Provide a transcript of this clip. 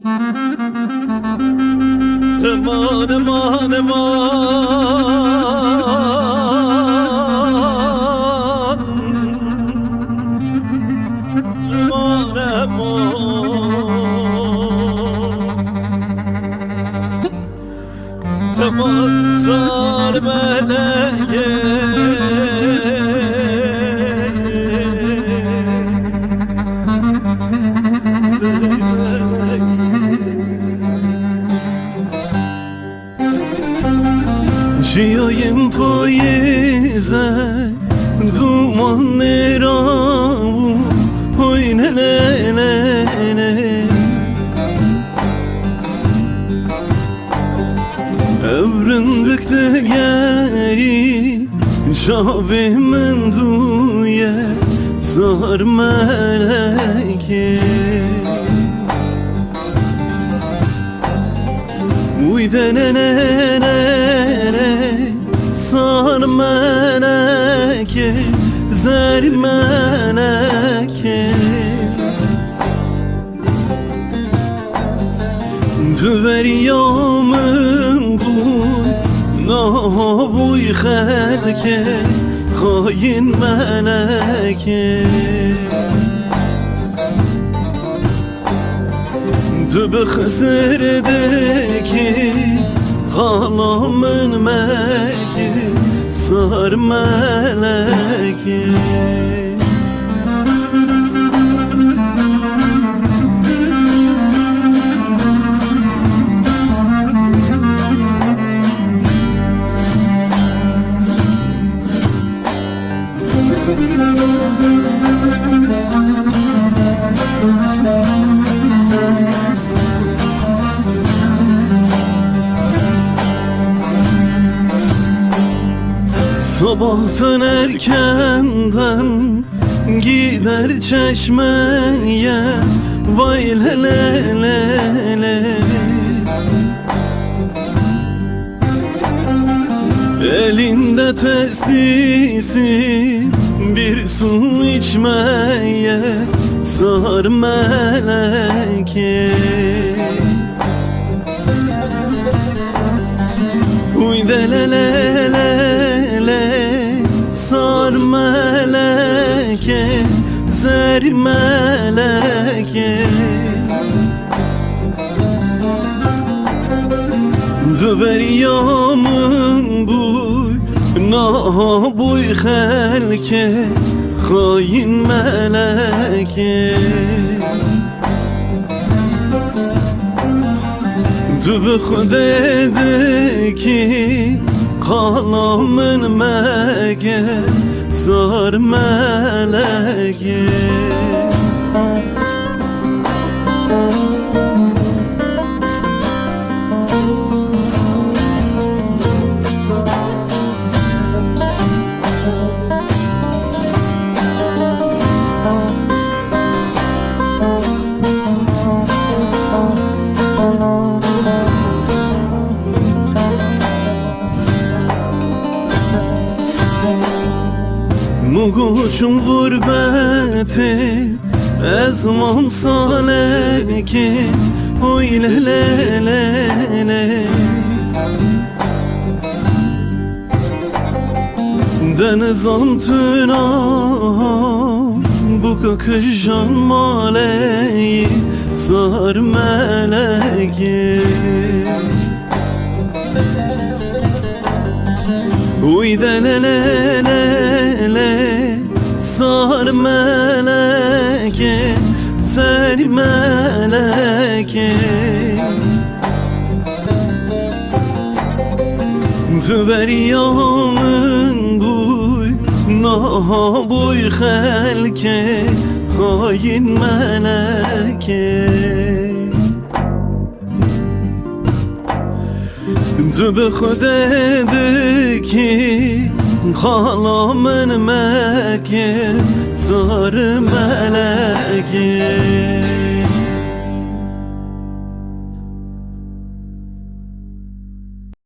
Eman eman eman, eman eman, eman sar meleke. Çiğayım payıza duman neravu oynelelele. Övründık de geri şavimin duye zar meleke. Uydenenene sar meleke, zer meleke. Düveryamın bu nabuy xelke, hain meleke. Dübe xızırdaki halamın meki, sar meleke. Sabahtan erkenden gider çeşmeye, vay lelelele. Elinde testisi bir su içmeye, sar meleke. Uydelelele sar meleke, zer meleke. Düveryamın buy nabuy xelke, hain meleke. Dübe xudedeki kalamın mege, zar meleke. Muguçun gurbeti ezman saleki, oy lelelele. Deniz altına bu kakışan maleyi, zar meleke. Uydelelele sar meleke, zer meleke. Düveryamın buy nabuy xelke, hain meleke. Dübe xudedeki halamın meke, zar meleke.